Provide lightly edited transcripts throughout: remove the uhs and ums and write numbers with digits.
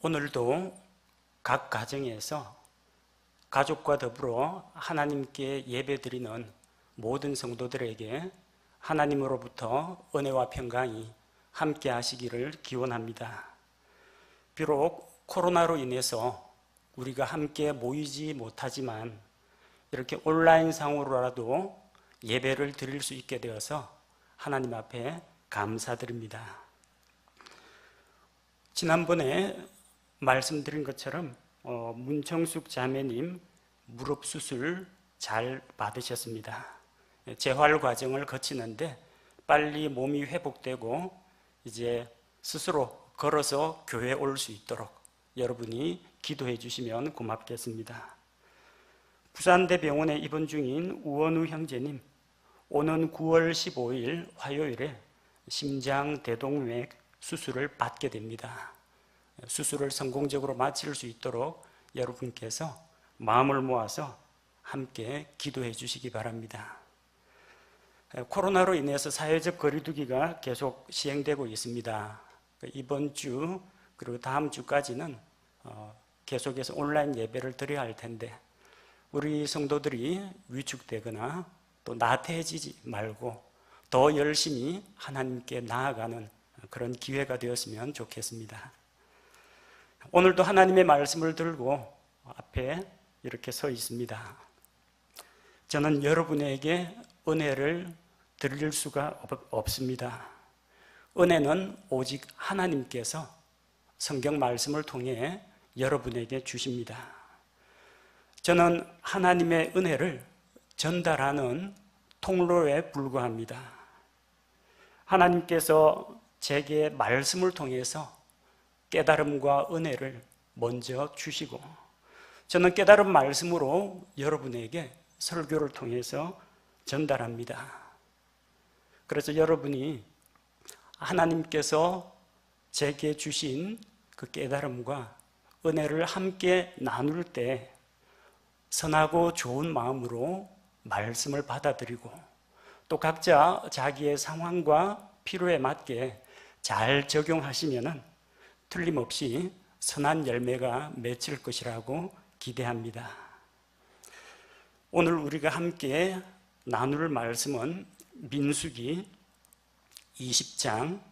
오늘도 각 가정에서 가족과 더불어 하나님께 예배드리는 모든 성도들에게 하나님으로부터 은혜와 평강이 함께 하시기를 기원합니다. 비록 코로나로 인해서 우리가 함께 모이지 못하지만 이렇게 온라인상으로라도 예배를 드릴 수 있게 되어서 하나님 앞에 감사드립니다. 지난번에 말씀드린 것처럼 문청숙 자매님 무릎 수술 잘 받으셨습니다. 재활 과정을 거치는데 빨리 몸이 회복되고 이제 스스로 걸어서 교회에 올 수 있도록 여러분이 기도해 주시면 고맙겠습니다. 부산대병원에 입원 중인 우원우 형제님, 오는 9월 15일 화요일에 심장 대동맥 수술을 받게 됩니다. 수술을 성공적으로 마칠 수 있도록 여러분께서 마음을 모아서 함께 기도해 주시기 바랍니다. 코로나로 인해서 사회적 거리두기가 계속 시행되고 있습니다. 이번 주 그리고 다음 주까지는 계속해서 온라인 예배를 드려야 할 텐데 우리 성도들이 위축되거나 또 나태해지지 말고 더 열심히 하나님께 나아가는 그런 기회가 되었으면 좋겠습니다. 오늘도 하나님의 말씀을 들고 앞에 이렇게 서 있습니다. 저는 여러분에게 은혜를 드릴 수가 없습니다. 은혜는 오직 하나님께서 성경 말씀을 통해 여러분에게 주십니다. 저는 하나님의 은혜를 전달하는 통로에 불과합니다. 하나님께서 제게 말씀을 통해서 깨달음과 은혜를 먼저 주시고 저는 깨달은 말씀으로 여러분에게 설교를 통해서 전달합니다. 그래서 여러분이 하나님께서 제게 주신 그 깨달음과 은혜를 함께 나눌 때 선하고 좋은 마음으로 말씀을 받아들이고 또 각자 자기의 상황과 필요에 맞게 잘 적용하시면은 틀림없이 선한 열매가 맺힐 것이라고 기대합니다. 오늘 우리가 함께 나눌 말씀은 민수기 20장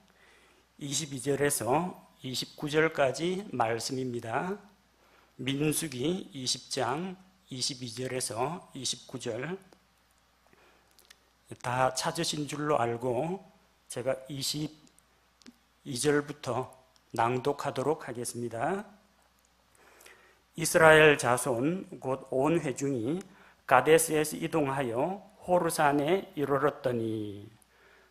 22절에서 29절까지 말씀입니다. 민수기 20장 22절에서 29절 다 찾으신 줄로 알고 제가 22절부터 낭독하도록 하겠습니다. 이스라엘 자손 곧 온 회중이 가데스에서 이동하여 호르산에 이르렀더니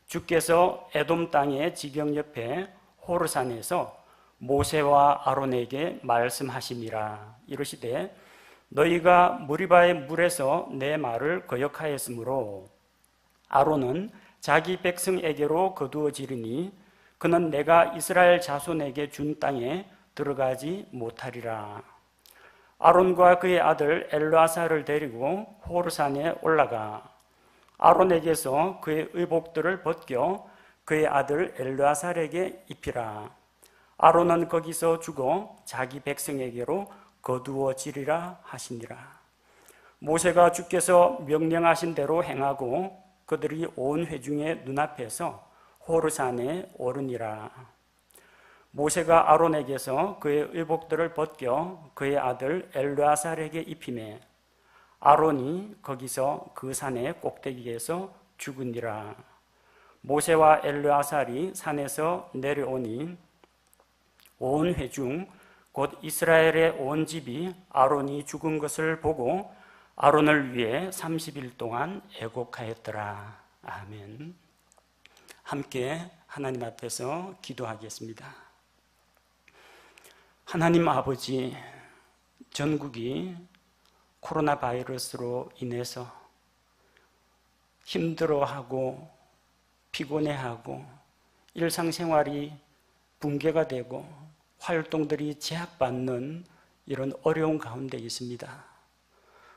주께서 에돔 땅의 지경 옆에 호르산에서 모세와 아론에게 말씀하시니라. 이르시되 너희가 무리바의 물에서 내 말을 거역하였으므로 아론은 자기 백성에게로 거두어지리니 그는 내가 이스라엘 자손에게 준 땅에 들어가지 못하리라. 아론과 그의 아들 엘르아사를 데리고 호르산에 올라가 아론에게서 그의 의복들을 벗겨 그의 아들 엘르아살에게 입히라. 아론은 거기서 죽어 자기 백성에게로 거두어지리라 하시니라. 모세가 주께서 명령하신 대로 행하고 그들이 온 회중의 눈앞에서 호르산에 오르니라. 모세가 아론에게서 그의 의복들을 벗겨 그의 아들 엘르아살에게 입히매 아론이 거기서 그 산의 꼭대기에서 죽으니라. 모세와 엘르아살이 산에서 내려오니 온 회중 곧 이스라엘의 온 집이 아론이 죽은 것을 보고 아론을 위해 30일 동안 애곡하였더라. 아멘. 함께 하나님 앞에서 기도하겠습니다. 하나님 아버지, 전국이 코로나 바이러스로 인해서 힘들어하고 피곤해하고 일상생활이 붕괴가 되고 활동들이 제약받는 이런 어려운 가운데 있습니다.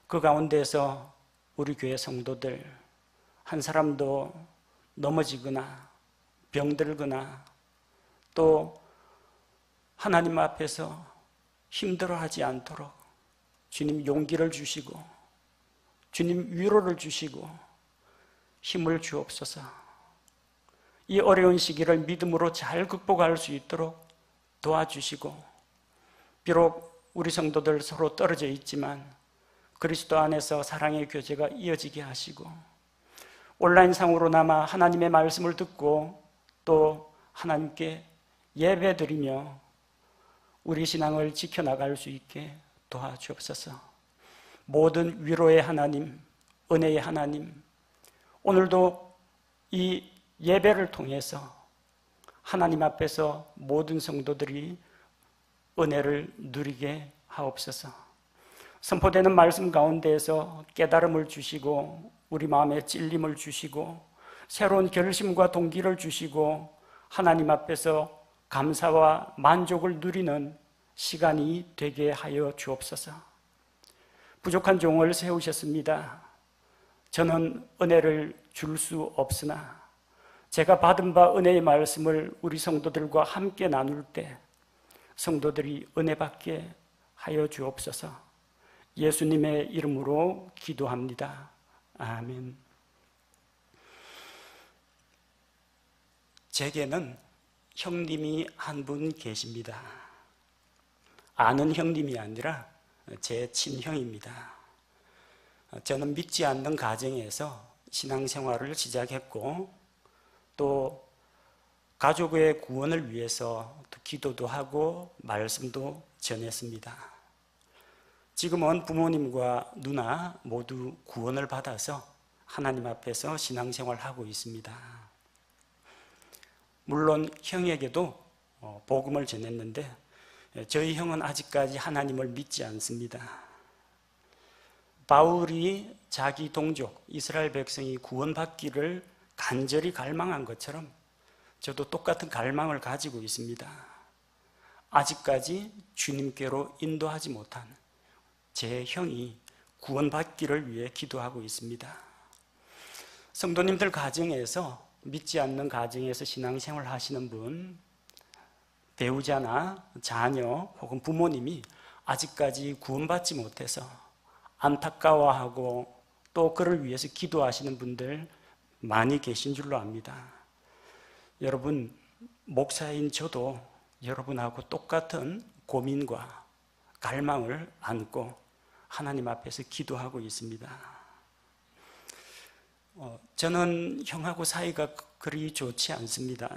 그 가운데서 우리 교회 성도들 한 사람도 넘어지거나 병들거나 또 하나님 앞에서 힘들어하지 않도록 주님 용기를 주시고 주님 위로를 주시고 힘을 주옵소서. 이 어려운 시기를 믿음으로 잘 극복할 수 있도록 도와주시고, 비록 우리 성도들 서로 떨어져 있지만 그리스도 안에서 사랑의 교제가 이어지게 하시고, 온라인상으로나마 하나님의 말씀을 듣고 또 하나님께 예배드리며 우리 신앙을 지켜나갈 수 있게 도와주옵소서. 모든 위로의 하나님, 은혜의 하나님, 오늘도 이 예배를 통해서 하나님 앞에서 모든 성도들이 은혜를 누리게 하옵소서. 선포되는 말씀 가운데에서 깨달음을 주시고 우리 마음에 찔림을 주시고 새로운 결심과 동기를 주시고 하나님 앞에서 감사와 만족을 누리는 시간이 되게 하여 주옵소서. 부족한 종을 세우셨습니다. 저는 은혜를 줄 수 없으나 제가 받은 바 은혜의 말씀을 우리 성도들과 함께 나눌 때 성도들이 은혜 받게 하여 주옵소서. 예수님의 이름으로 기도합니다. 아멘. 제게는 형님이 한 분 계십니다. 아는 형님이 아니라 제 친형입니다. 저는 믿지 않는 가정에서 신앙생활을 시작했고 또 가족의 구원을 위해서 기도도 하고 말씀도 전했습니다. 지금은 부모님과 누나 모두 구원을 받아서 하나님 앞에서 신앙생활을 하고 있습니다. 물론 형에게도 복음을 전했는데 저희 형은 아직까지 하나님을 믿지 않습니다. 바울이 자기 동족 이스라엘 백성이 구원받기를 간절히 갈망한 것처럼 저도 똑같은 갈망을 가지고 있습니다. 아직까지 주님께로 인도하지 못한 제 형이 구원받기를 위해 기도하고 있습니다. 성도님들 가정에서 믿지 않는 가정에서 신앙생활 하시는 분, 배우자나 자녀 혹은 부모님이 아직까지 구원받지 못해서 안타까워하고 또 그를 위해서 기도하시는 분들 많이 계신 줄로 압니다. 여러분, 목사인 저도 여러분하고 똑같은 고민과 갈망을 안고 하나님 앞에서 기도하고 있습니다. 저는 형하고 사이가 그리 좋지 않습니다.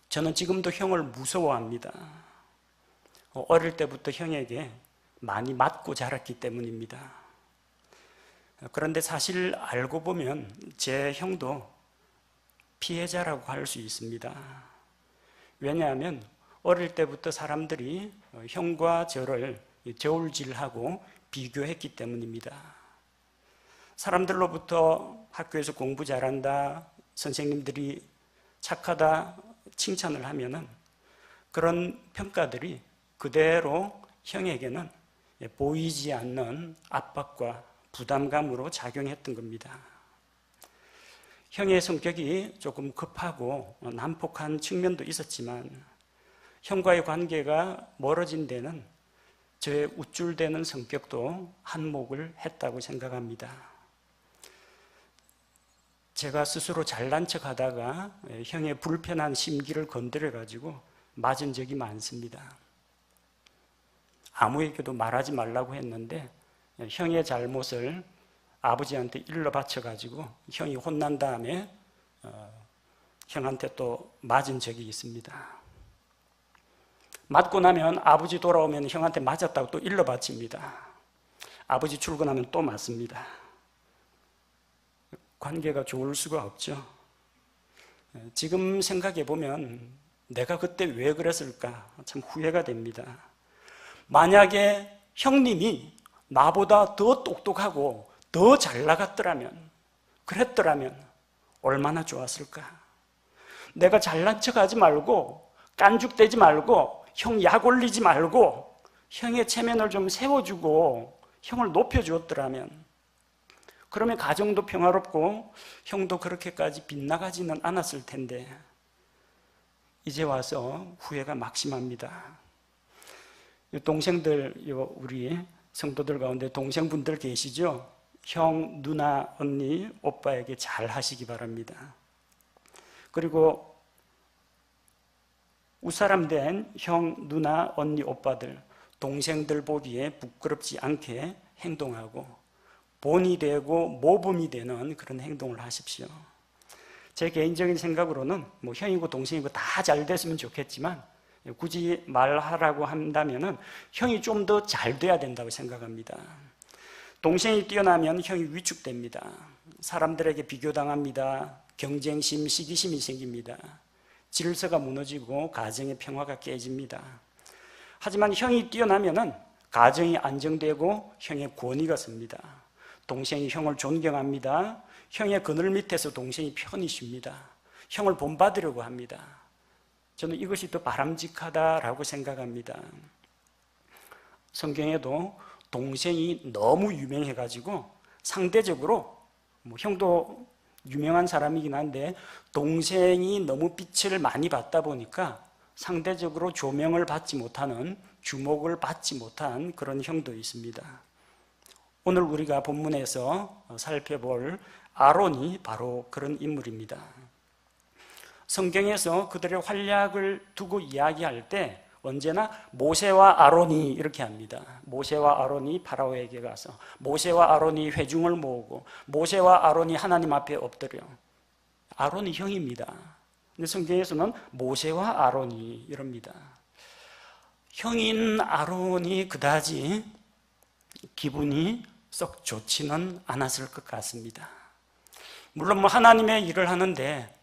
저는 지금도 형을 무서워합니다. 어릴 때부터 형에게 많이 맞고 자랐기 때문입니다. 그런데 사실 알고 보면 제 형도 피해자라고 할 수 있습니다. 왜냐하면 어릴 때부터 사람들이 형과 저를 저울질하고 비교했기 때문입니다. 사람들로부터 학교에서 공부 잘한다, 선생님들이 착하다 칭찬을 하면은 그런 평가들이 그대로 형에게는 보이지 않는 압박과 부담감으로 작용했던 겁니다. 형의 성격이 조금 급하고 난폭한 측면도 있었지만 형과의 관계가 멀어진 데는 저의 우쭐대는 성격도 한몫을 했다고 생각합니다. 제가 스스로 잘난 척 하다가 형의 불편한 심기를 건드려가지고 맞은 적이 많습니다. 아무에게도 말하지 말라고 했는데 형의 잘못을 아버지한테 일러 바쳐가지고 형이 혼난 다음에 형한테 또 맞은 적이 있습니다. 맞고 나면 아버지 돌아오면 형한테 맞았다고 또 일러 바칩니다. 아버지 출근하면 또 맞습니다. 관계가 좋을 수가 없죠. 지금 생각해 보면 내가 그때 왜 그랬을까 참 후회가 됩니다. 만약에 형님이 나보다 더 똑똑하고 더 잘 나갔더라면, 그랬더라면 얼마나 좋았을까. 내가 잘난 척하지 말고 깐죽대지 말고 형 약 올리지 말고 형의 체면을 좀 세워주고 형을 높여주었더라면, 그러면 가정도 평화롭고 형도 그렇게까지 빗나가지는 않았을 텐데 이제 와서 후회가 막심합니다. 동생들, 우리 성도들 가운데 동생분들 계시죠? 형, 누나, 언니, 오빠에게 잘 하시기 바랍니다. 그리고 웃사람 된 형, 누나, 언니, 오빠들, 동생들 보기에 부끄럽지 않게 행동하고 본이 되고 모범이 되는 그런 행동을 하십시오. 제 개인적인 생각으로는 뭐 형이고 동생이고 다 잘 됐으면 좋겠지만 굳이 말하라고 한다면은 형이 좀 더 잘 돼야 된다고 생각합니다. 동생이 뛰어나면 형이 위축됩니다. 사람들에게 비교당합니다. 경쟁심, 시기심이 생깁니다. 질서가 무너지고 가정의 평화가 깨집니다. 하지만 형이 뛰어나면은 가정이 안정되고 형의 권위가 섭니다. 동생이 형을 존경합니다. 형의 그늘 밑에서 동생이 편히 쉽니다. 형을 본받으려고 합니다. 저는 이것이 더 바람직하다라고 생각합니다. 성경에도 동생이 너무 유명해가지고 상대적으로 형도 유명한 사람이긴 한데 동생이 너무 빛을 많이 받다 보니까 상대적으로 조명을 받지 못하는, 주목을 받지 못한 그런 형도 있습니다. 오늘 우리가 본문에서 살펴볼 아론이 바로 그런 인물입니다. 성경에서 그들의 활약을 두고 이야기할 때 언제나 모세와 아론이 이렇게 합니다. 모세와 아론이 파라오에게 가서 모세와 아론이 회중을 모으고 모세와 아론이 하나님 앞에 엎드려. 아론이 형입니다. 근데 성경에서는 모세와 아론이 이럽니다. 형인 아론이 그다지 기분이 썩 좋지는 않았을 것 같습니다. 물론 하나님의 일을 하는데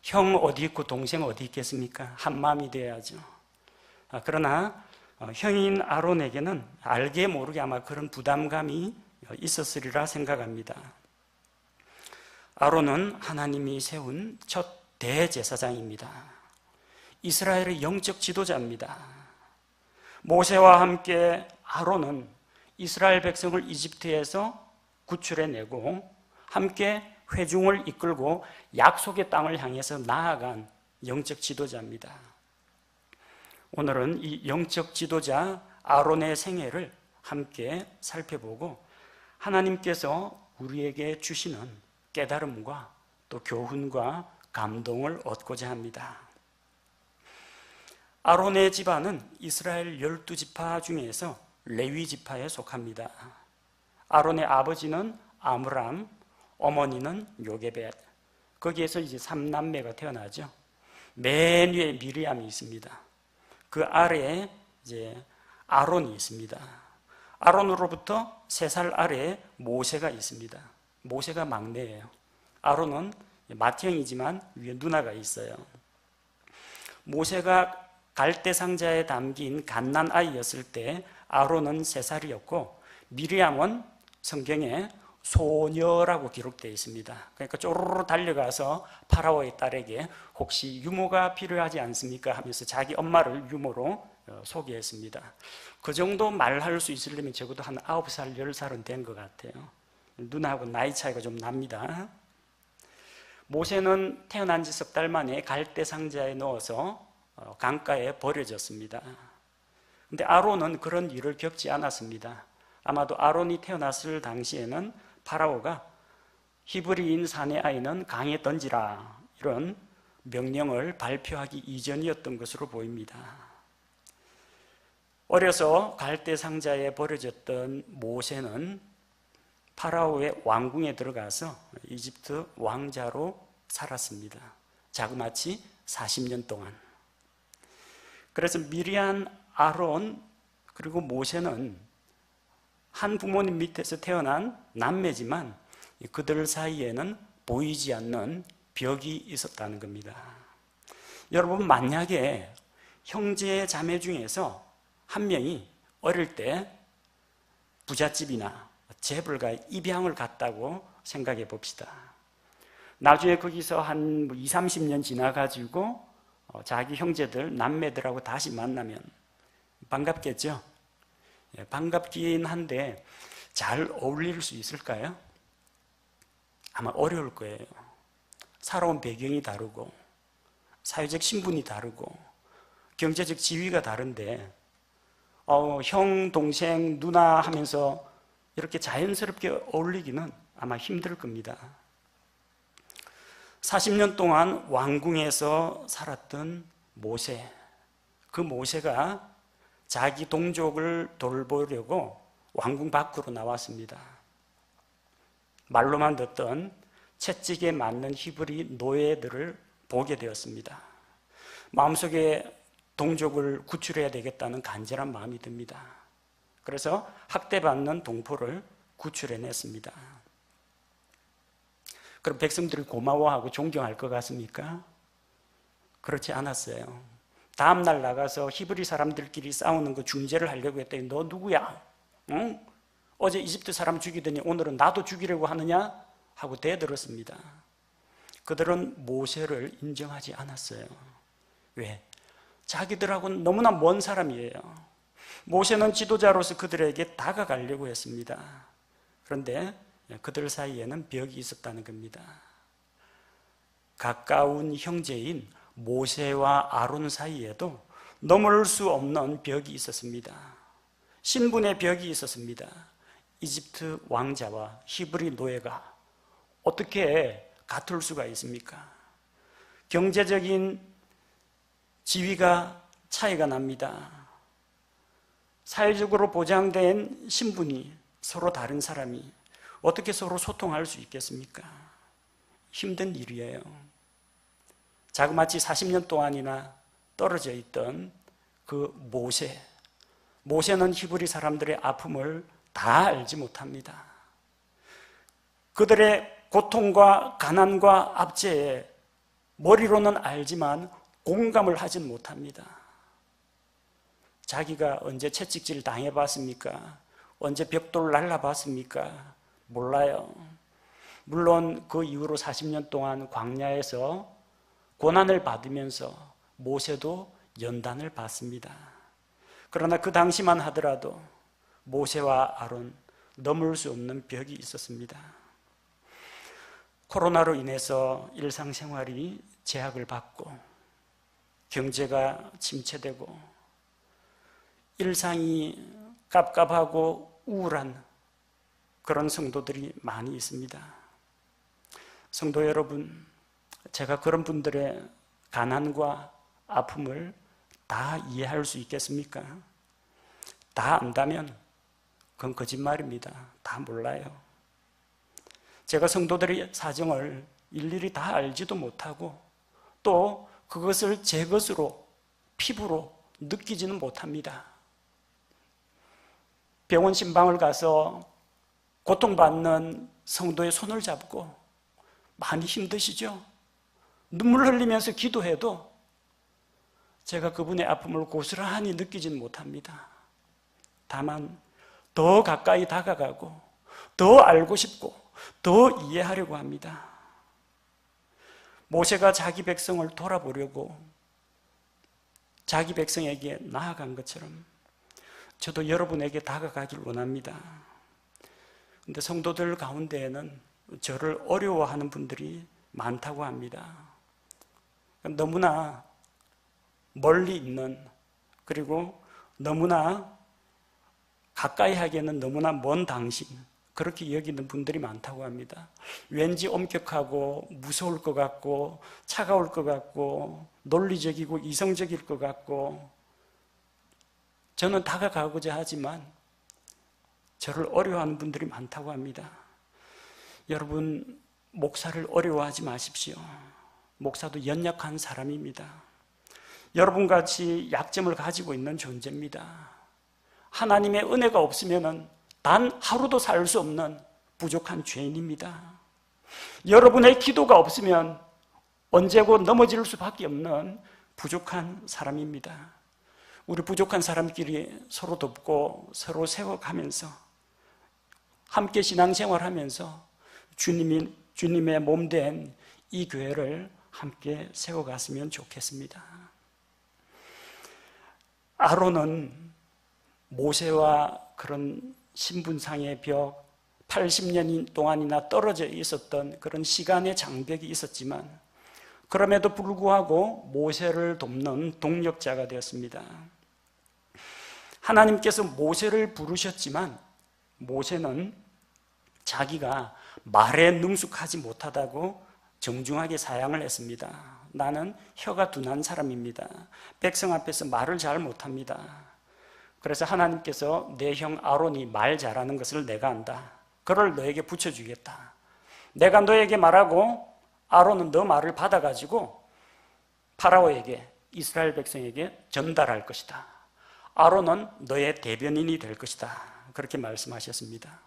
형 어디 있고 동생 어디 있겠습니까? 한 마음이 되어야죠. 그러나 형인 아론에게는 알게 모르게 아마 그런 부담감이 있었으리라 생각합니다. 아론은 하나님이 세운 첫 대제사장입니다. 이스라엘의 영적 지도자입니다. 모세와 함께 아론은 이스라엘 백성을 이집트에서 구출해내고 함께 회중을 이끌고 약속의 땅을 향해서 나아간 영적 지도자입니다. 오늘은 이 영적 지도자 아론의 생애를 함께 살펴보고 하나님께서 우리에게 주시는 깨달음과 또 교훈과 감동을 얻고자 합니다. 아론의 집안은 이스라엘 12지파 중에서 레위 지파에 속합니다. 아론의 아버지는 아므람, 어머니는 요게벳. 거기에서 이제 3남매가 태어나죠. 맨 위에 미리암이 있습니다. 그 아래에 이제 아론이 있습니다. 아론으로부터 3살 아래에 모세가 있습니다. 모세가 막내예요. 아론은 맏형이지만 위에 누나가 있어요. 모세가 갈대 상자에 담긴 갓난 아이였을 때 아론은 3살이었고 미리암은 성경에 소녀라고 기록되어 있습니다. 그러니까 쪼르르 달려가서 파라오의 딸에게 혹시 유모가 필요하지 않습니까? 하면서 자기 엄마를 유모로 소개했습니다. 그 정도 말할 수 있으려면 적어도 한 9살, 10살은 된 것 같아요. 누나하고 나이 차이가 좀 납니다. 모세는 태어난 지 석 달 만에 갈대 상자에 넣어서 강가에 버려졌습니다. 근데 아론은 그런 일을 겪지 않았습니다. 아마도 아론이 태어났을 당시에는 파라오가 히브리인 사내 아이는 강에 던지라 이런 명령을 발표하기 이전이었던 것으로 보입니다. 어려서 갈대 상자에 버려졌던 모세는 파라오의 왕궁에 들어가서 이집트 왕자로 살았습니다. 자그마치 40년 동안. 그래서 미리암, 아론 그리고 모세는 한 부모님 밑에서 태어난 남매지만 그들 사이에는 보이지 않는 벽이 있었다는 겁니다. 여러분, 만약에 형제 자매 중에서 한 명이 어릴 때 부잣집이나 재벌가 입양을 갔다고 생각해 봅시다. 나중에 거기서 한 20, 30년 지나가지고 자기 형제들, 남매들하고 다시 만나면 반갑겠죠? 반갑긴 한데 잘 어울릴 수 있을까요? 아마 어려울 거예요. 살아온 배경이 다르고 사회적 신분이 다르고 경제적 지위가 다른데 형, 동생, 누나 하면서 이렇게 자연스럽게 어울리기는 아마 힘들 겁니다. 40년 동안 왕궁에서 살았던 모세, 그 모세가 자기 동족을 돌보려고 왕궁 밖으로 나왔습니다. 말로만 듣던 채찍에 맞는 히브리 노예들을 보게 되었습니다. 마음속에 동족을 구출해야 되겠다는 간절한 마음이 듭니다. 그래서 학대받는 동포를 구출해냈습니다. 그럼 백성들이 고마워하고 존경할 것 같습니까? 그렇지 않았어요. 다음날 나가서 히브리 사람들끼리 싸우는 거 중재를 하려고 했더니 너 누구야? 응? 어제 이집트 사람 죽이더니 오늘은 나도 죽이려고 하느냐? 하고 대들었습니다. 그들은 모세를 인정하지 않았어요. 왜? 자기들하고는 너무나 먼 사람이에요. 모세는 지도자로서 그들에게 다가가려고 했습니다. 그런데 그들 사이에는 벽이 있었다는 겁니다. 가까운 형제인 모세와 아론 사이에도 넘을 수 없는 벽이 있었습니다. 신분의 벽이 있었습니다. 이집트 왕자와 히브리 노예가 어떻게 같을 수가 있습니까? 경제적인 지위가 차이가 납니다. 사회적으로 보장된 신분이 서로 다른 사람이 어떻게 서로 소통할 수 있겠습니까? 힘든 일이에요. 자그마치 40년 동안이나 떨어져 있던 그 모세는 히브리 사람들의 아픔을 다 알지 못합니다. 그들의 고통과 가난과 압제에 머리로는 알지만 공감을 하진 못합니다. 자기가 언제 채찍질 당해봤습니까? 언제 벽돌 날라봤습니까? 몰라요. 물론 그 이후로 40년 동안 광야에서 고난을 받으면서 모세도 연단을 받습니다. 그러나 그 당시만 하더라도 모세와 아론 넘을 수 없는 벽이 있었습니다. 코로나로 인해서 일상생활이 제약을 받고 경제가 침체되고 일상이 깝깝하고 우울한 그런 성도들이 많이 있습니다. 성도 여러분, 제가 그런 분들의 가난과 아픔을 다 이해할 수 있겠습니까? 다 안다면 그건 거짓말입니다. 다 몰라요. 제가 성도들의 사정을 일일이 다 알지도 못하고 또 그것을 제 것으로 피부로 느끼지는 못합니다. 병원 신방을 가서 고통받는 성도의 손을 잡고 많이 힘드시죠? 눈물 흘리면서 기도해도 제가 그분의 아픔을 고스란히 느끼지는 못합니다. 다만 더 가까이 다가가고 더 알고 싶고 더 이해하려고 합니다. 모세가 자기 백성을 돌아보려고 자기 백성에게 나아간 것처럼 저도 여러분에게 다가가길 원합니다. 그런데 성도들 가운데에는 저를 어려워하는 분들이 많다고 합니다. 너무나 멀리 있는, 그리고 너무나 가까이 하기에는 너무나 먼 당신, 그렇게 여기는 분들이 많다고 합니다. 왠지 엄격하고 무서울 것 같고 차가울 것 같고 논리적이고 이성적일 것 같고 저는 다가가고자 하지만 저를 어려워하는 분들이 많다고 합니다. 여러분, 목사를 어려워하지 마십시오. 목사도 연약한 사람입니다. 여러분같이 약점을 가지고 있는 존재입니다. 하나님의 은혜가 없으면 단 하루도 살 수 없는 부족한 죄인입니다. 여러분의 기도가 없으면 언제고 넘어질 수밖에 없는 부족한 사람입니다. 우리 부족한 사람끼리 서로 돕고 서로 세워가면서 함께 신앙생활하면서 주님의 몸된 이 교회를 함께 세워갔으면 좋겠습니다. 아론은 모세와 그런 신분상의 벽, 80년 동안이나 떨어져 있었던 그런 시간의 장벽이 있었지만 그럼에도 불구하고 모세를 돕는 동력자가 되었습니다. 하나님께서 모세를 부르셨지만 모세는 자기가 말에 능숙하지 못하다고 정중하게 사양을 했습니다. 나는 혀가 둔한 사람입니다. 백성 앞에서 말을 잘 못합니다. 그래서 하나님께서 내 형 아론이 말 잘하는 것을 내가 안다. 그를 너에게 붙여주겠다. 내가 너에게 말하고 아론은 너 말을 받아가지고 파라오에게, 이스라엘 백성에게 전달할 것이다. 아론은 너의 대변인이 될 것이다. 그렇게 말씀하셨습니다.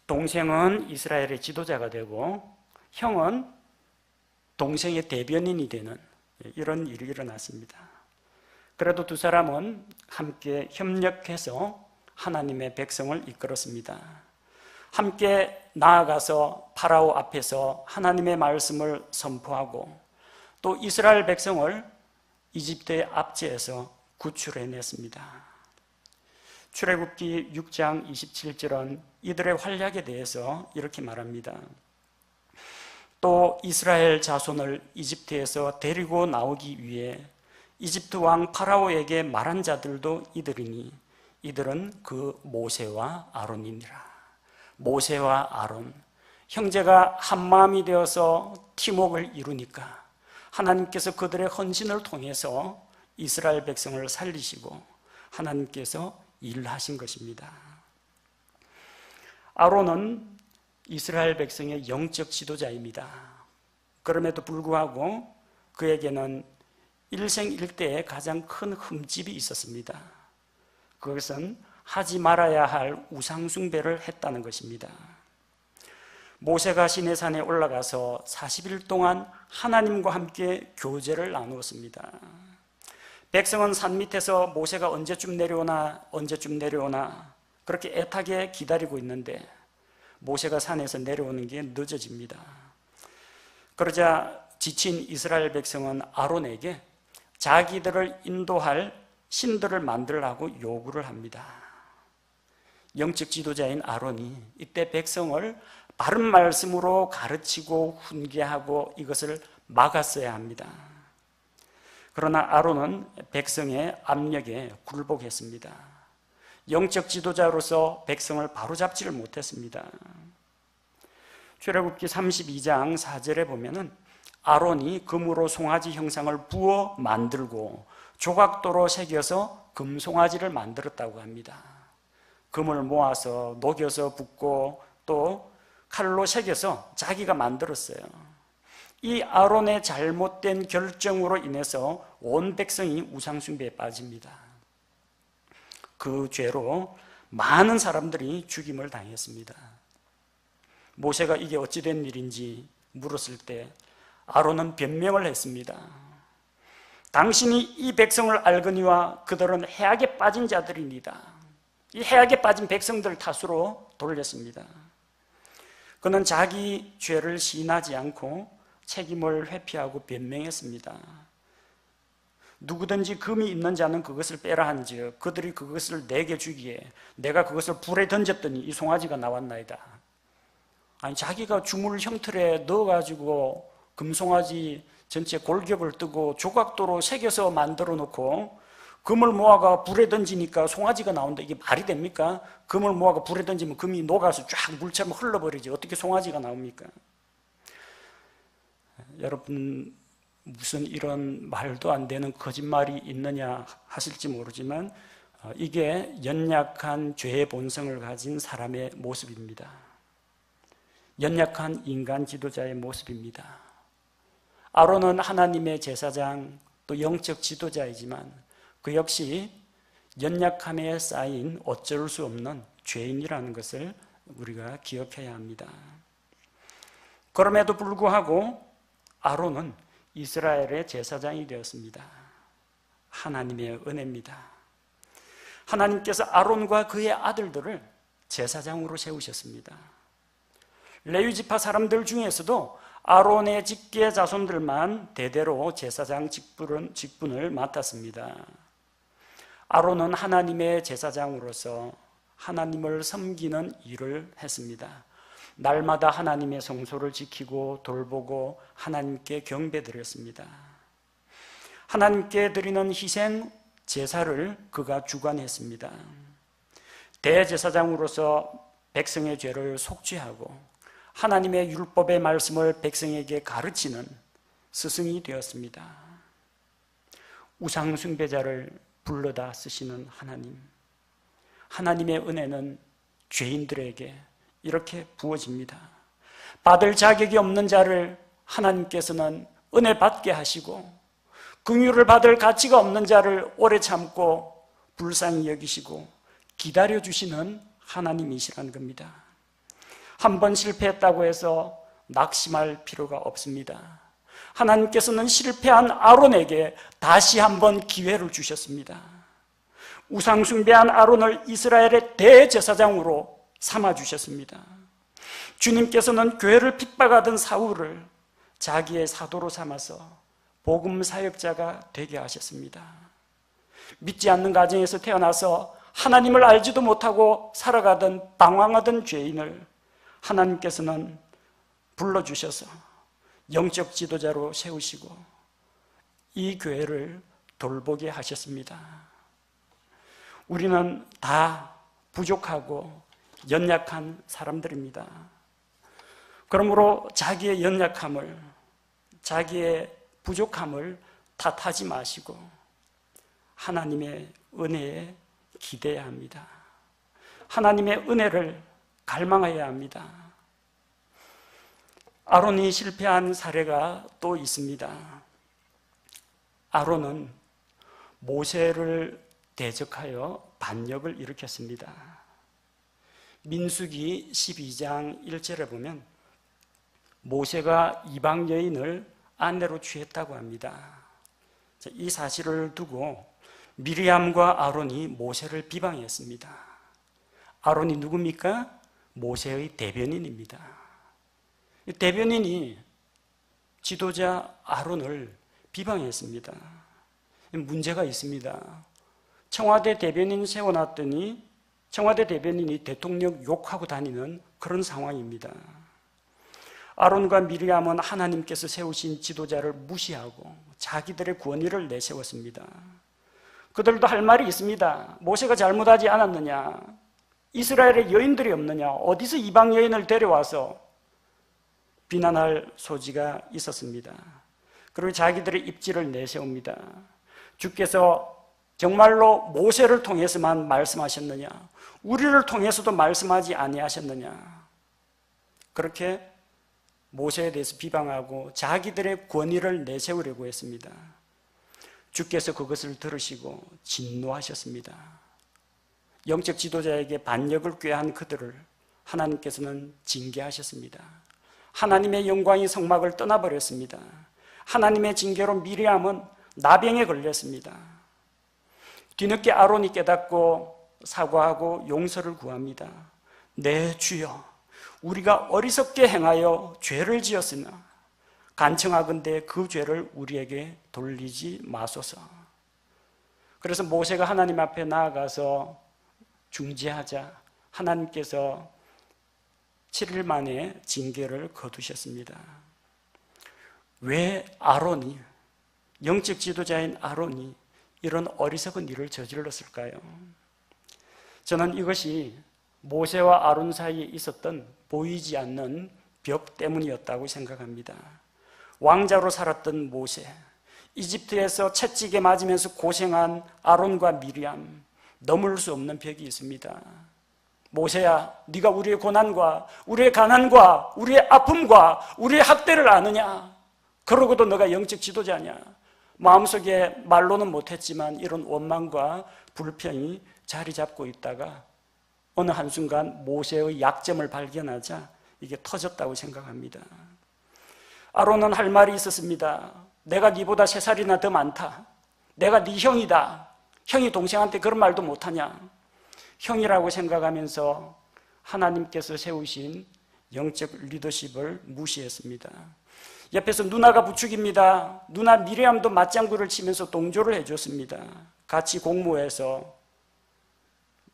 동생은 이스라엘의 지도자가 되고 형은 동생의 대변인이 되는 이런 일이 일어났습니다. 그래도 두 사람은 함께 협력해서 하나님의 백성을 이끌었습니다. 함께 나아가서 파라오 앞에서 하나님의 말씀을 선포하고 또 이스라엘 백성을 이집트의 압제에서 구출해냈습니다. 출애굽기 6장 27절은 이들의 활약에 대해서 이렇게 말합니다. 또 이스라엘 자손을 이집트에서 데리고 나오기 위해 이집트 왕 파라오에게 말한 자들도 이들이니 이들은 그 모세와 아론이니라. 모세와 아론, 형제가 한마음이 되어서 팀웍을 이루니까 하나님께서 그들의 헌신을 통해서 이스라엘 백성을 살리시고 하나님께서 일하신 것입니다. 아론은 이스라엘 백성의 영적 지도자입니다. 그럼에도 불구하고 그에게는 일생일대에 가장 큰 흠집이 있었습니다. 그것은 하지 말아야 할 우상숭배를 했다는 것입니다. 모세가 시내산에 올라가서 40일 동안 하나님과 함께 교제를 나누었습니다. 백성은 산 밑에서 모세가 언제쯤 내려오나 그렇게 애타게 기다리고 있는데 모세가 산에서 내려오는 게 늦어집니다. 그러자 지친 이스라엘 백성은 아론에게 자기들을 인도할 신들을 만들라고 요구를 합니다. 영적 지도자인 아론이 이때 백성을 바른 말씀으로 가르치고 훈계하고 이것을 막았어야 합니다. 그러나 아론은 백성의 압력에 굴복했습니다. 영적 지도자로서 백성을 바로잡지를 못했습니다. 출애굽기 32장 4절에 보면은 아론이 금으로 송아지 형상을 부어 만들고 조각도로 새겨서 금송아지를 만들었다고 합니다. 금을 모아서 녹여서 붓고 또 칼로 새겨서 자기가 만들었어요. 이 아론의 잘못된 결정으로 인해서 온 백성이 우상숭배에 빠집니다. 그 죄로 많은 사람들이 죽임을 당했습니다. 모세가 이게 어찌된 일인지 물었을 때 아론은 변명을 했습니다. 당신이 이 백성을 알거니와 그들은 해악에 빠진 자들이니다. 이 해악에 빠진 백성들 탓으로 돌렸습니다. 그는 자기 죄를 시인하지 않고 책임을 회피하고 변명했습니다. 누구든지 금이 있는 자는 그것을 빼라 한즉 그들이 그것을 내게 주기에 내가 그것을 불에 던졌더니 이 송아지가 나왔나이다. 아니 자기가 주물 형틀에 넣어가지고 금송아지 전체 골격을 뜨고 조각도로 새겨서 만들어 놓고 금을 모아가 불에 던지니까 송아지가 나온다. 이게 말이 됩니까? 금을 모아가 불에 던지면 금이 녹아서 쫙 물처럼 흘러버리지 어떻게 송아지가 나옵니까? 여러분 무슨 이런 말도 안 되는 거짓말이 있느냐 하실지 모르지만 이게 연약한 죄의 본성을 가진 사람의 모습입니다. 연약한 인간 지도자의 모습입니다. 아론은 하나님의 제사장 또 영적 지도자이지만 그 역시 연약함에 쌓인 어쩔 수 없는 죄인이라는 것을 우리가 기억해야 합니다. 그럼에도 불구하고 아론은 이스라엘의 제사장이 되었습니다. 하나님의 은혜입니다. 하나님께서 아론과 그의 아들들을 제사장으로 세우셨습니다. 레위지파 사람들 중에서도 아론의 직계 자손들만 대대로 제사장 직분을 맡았습니다. 아론은 하나님의 제사장으로서 하나님을 섬기는 일을 했습니다. 날마다 하나님의 성소를 지키고 돌보고 하나님께 경배드렸습니다. 하나님께 드리는 희생, 제사를 그가 주관했습니다. 대제사장으로서 백성의 죄를 속죄하고 하나님의 율법의 말씀을 백성에게 가르치는 스승이 되었습니다. 우상 숭배자를 불러다 쓰시는 하나님, 하나님의 은혜는 죄인들에게 이렇게 부어집니다. 받을 자격이 없는 자를 하나님께서는 은혜 받게 하시고, 긍휼을 받을 가치가 없는 자를 오래 참고 불쌍히 여기시고 기다려주시는 하나님이시라는 겁니다. 한 번 실패했다고 해서 낙심할 필요가 없습니다. 하나님께서는 실패한 아론에게 다시 한번 기회를 주셨습니다. 우상 숭배한 아론을 이스라엘의 대제사장으로 삼아주셨습니다. 주님께서는 교회를 핍박하던 사울을 자기의 사도로 삼아서 복음 사역자가 되게 하셨습니다. 믿지 않는 가정에서 태어나서 하나님을 알지도 못하고 살아가던 방황하던 죄인을 하나님께서는 불러주셔서 영적 지도자로 세우시고 이 교회를 돌보게 하셨습니다. 우리는 다 부족하고 연약한 사람들입니다. 그러므로 자기의 연약함을, 자기의 부족함을 탓하지 마시고 하나님의 은혜에 기대해야 합니다. 하나님의 은혜를 갈망해야 합니다. 아론이 실패한 사례가 또 있습니다. 아론은 모세를 대적하여 반역을 일으켰습니다. 민수기 12장 1절에 보면 모세가 이방 여인을 아내로 취했다고 합니다. 이 사실을 두고 미리암과 아론이 모세를 비방했습니다. 아론이 누굽니까? 모세의 대변인입니다. 대변인이 지도자 아론을 비방했습니다. 문제가 있습니다. 청와대 대변인 세워놨더니 청와대 대변인이 대통령 욕하고 다니는 그런 상황입니다. 아론과 미리암은 하나님께서 세우신 지도자를 무시하고 자기들의 권위를 내세웠습니다. 그들도 할 말이 있습니다. 모세가 잘못하지 않았느냐? 이스라엘에 여인들이 없느냐? 어디서 이방 여인을 데려와서 비난할 소지가 있었습니다. 그리고 자기들의 입지를 내세웁니다. 주께서 정말로 모세를 통해서만 말씀하셨느냐? 우리를 통해서도 말씀하지 아니하셨느냐? 그렇게 모세에 대해서 비방하고 자기들의 권위를 내세우려고 했습니다. 주께서 그것을 들으시고 진노하셨습니다. 영적 지도자에게 반역을 꾀한 그들을 하나님께서는 징계하셨습니다. 하나님의 영광이 성막을 떠나버렸습니다. 하나님의 징계로 미리암은 나병에 걸렸습니다. 뒤늦게 아론이 깨닫고 사과하고 용서를 구합니다. 네, 주여, 우리가 어리석게 행하여 죄를 지었으나 간청하건대 그 죄를 우리에게 돌리지 마소서. 그래서 모세가 하나님 앞에 나아가서 중재하자 하나님께서 7일 만에 징계를 거두셨습니다. 왜 아론이, 영적 지도자인 아론이 이런 어리석은 일을 저질렀을까요? 저는 이것이 모세와 아론 사이에 있었던 보이지 않는 벽 때문이었다고 생각합니다. 왕자로 살았던 모세, 이집트에서 채찍에 맞으면서 고생한 아론과 미리암, 넘을 수 없는 벽이 있습니다. 모세야, 네가 우리의 고난과 우리의 가난과 우리의 아픔과 우리의 학대를 아느냐? 그러고도 너가 영적 지도자냐? 마음속에 말로는 못했지만 이런 원망과 불평이 자리 잡고 있다가 어느 한순간 모세의 약점을 발견하자 이게 터졌다고 생각합니다. 아론은 할 말이 있었습니다. 내가 네보다 3살이나 더 많다. 내가 네 형이다. 형이 동생한테 그런 말도 못하냐? 형이라고 생각하면서 하나님께서 세우신 영적 리더십을 무시했습니다. 옆에서 누나가 부축입니다. 누나 미리암도 맞장구를 치면서 동조를 해줬습니다. 같이 공모해서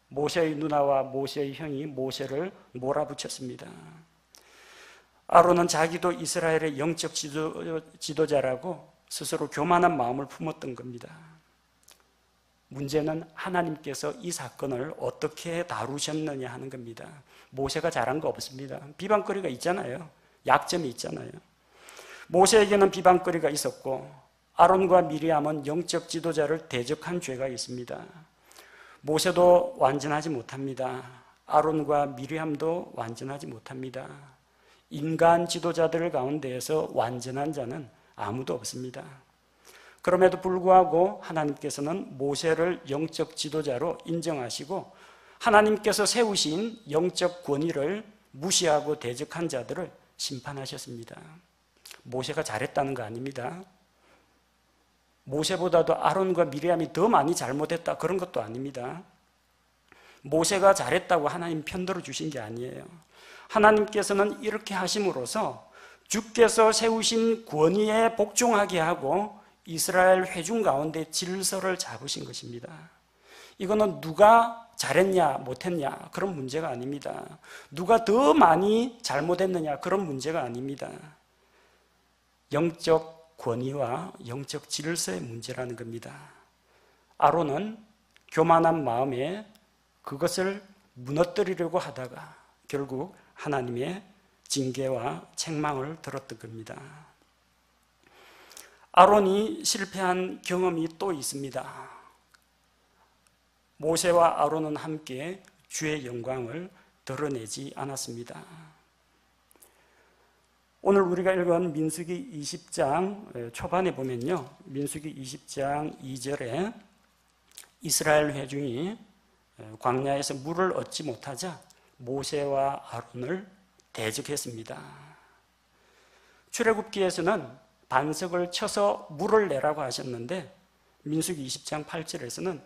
모세의 누나와 모세의 형이 모세를 몰아붙였습니다. 아론은 자기도 이스라엘의 영적 지도자라고 스스로 교만한 마음을 품었던 겁니다. 문제는 하나님께서 이 사건을 어떻게 다루셨느냐 하는 겁니다. 모세가 잘한 거 없습니다. 비방거리가 있잖아요. 약점이 있잖아요. 모세에게는 비방거리가 있었고 아론과 미리암은 영적 지도자를 대적한 죄가 있습니다. 모세도 완전하지 못합니다. 아론과 미리암도 완전하지 못합니다. 인간 지도자들 가운데에서 완전한 자는 아무도 없습니다. 그럼에도 불구하고 하나님께서는 모세를 영적 지도자로 인정하시고 하나님께서 세우신 영적 권위를 무시하고 대적한 자들을 심판하셨습니다. 모세가 잘했다는 거 아닙니다. 모세보다도 아론과 미리암이 더 많이 잘못했다 그런 것도 아닙니다. 모세가 잘했다고 하나님 편들어 주신 게 아니에요. 하나님께서는 이렇게 하심으로써 주께서 세우신 권위에 복종하게 하고 이스라엘 회중 가운데 질서를 잡으신 것입니다. 이거는 누가 잘했냐 못했냐 그런 문제가 아닙니다. 누가 더 많이 잘못했느냐 그런 문제가 아닙니다. 영적 권위와 영적 질서의 문제라는 겁니다. 아론은 교만한 마음에 그것을 무너뜨리려고 하다가 결국 하나님의 징계와 책망을 들었던 겁니다. 아론이 실패한 경험이 또 있습니다. 모세와 아론은 함께 주의 영광을 드러내지 않았습니다. 오늘 우리가 읽은 민수기 20장 초반에 보면요, 민수기 20장 2절에 이스라엘 회중이 광야에서 물을 얻지 못하자 모세와 아론을 대적했습니다. 출애굽기에서는 반석을 쳐서 물을 내라고 하셨는데 민수기 20장 8절에서는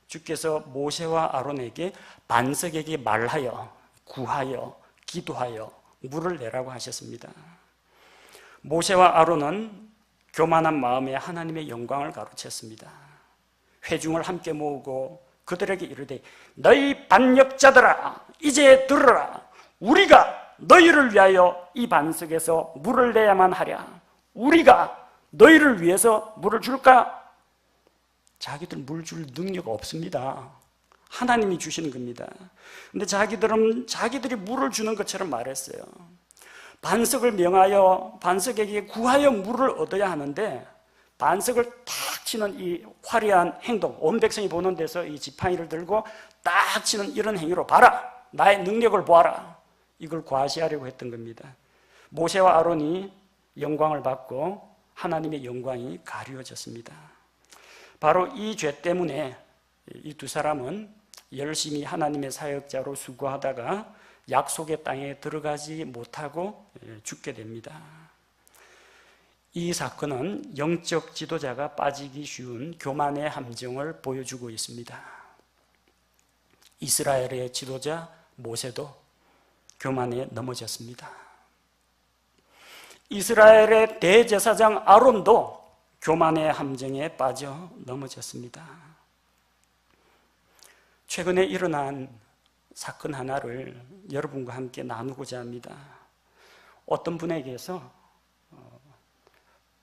주께서 모세와 아론에게 반석에게 말하여 구하여 기도하여 물을 내라고 하셨습니다. 모세와 아론은 교만한 마음에 하나님의 영광을 가로챘습니다. 회중을 함께 모으고 그들에게 이르되 너희 반역자들아 이제 들으라. 우리가 너희를 위하여 이 반석에서 물을 내야만 하랴. 우리가 너희를 위해서 물을 줄까? 자기들 물 줄 능력 없습니다. 하나님이 주시는 겁니다. 근데 자기들이 물을 주는 것처럼 말했어요. 반석을 명하여 반석에게 구하여 물을 얻어야 하는데 반석을 탁 치는 이 화려한 행동, 온 백성이 보는 데서 이 지팡이를 들고 딱 치는 이런 행위로 봐라. 나의 능력을 보아라. 이걸 과시하려고 했던 겁니다. 모세와 아론이 영광을 받고 하나님의 영광이 가리워졌습니다. 바로 이 죄 때문에 이 두 사람은 열심히 하나님의 사역자로 수고하다가 약속의 땅에 들어가지 못하고 죽게 됩니다. 이 사건은 영적 지도자가 빠지기 쉬운 교만의 함정을 보여주고 있습니다. 이스라엘의 지도자 모세도 교만에 넘어졌습니다. 이스라엘의 대제사장 아론도 교만의 함정에 빠져 넘어졌습니다. 최근에 일어난 사건 하나를 여러분과 함께 나누고자 합니다. 어떤 분에게서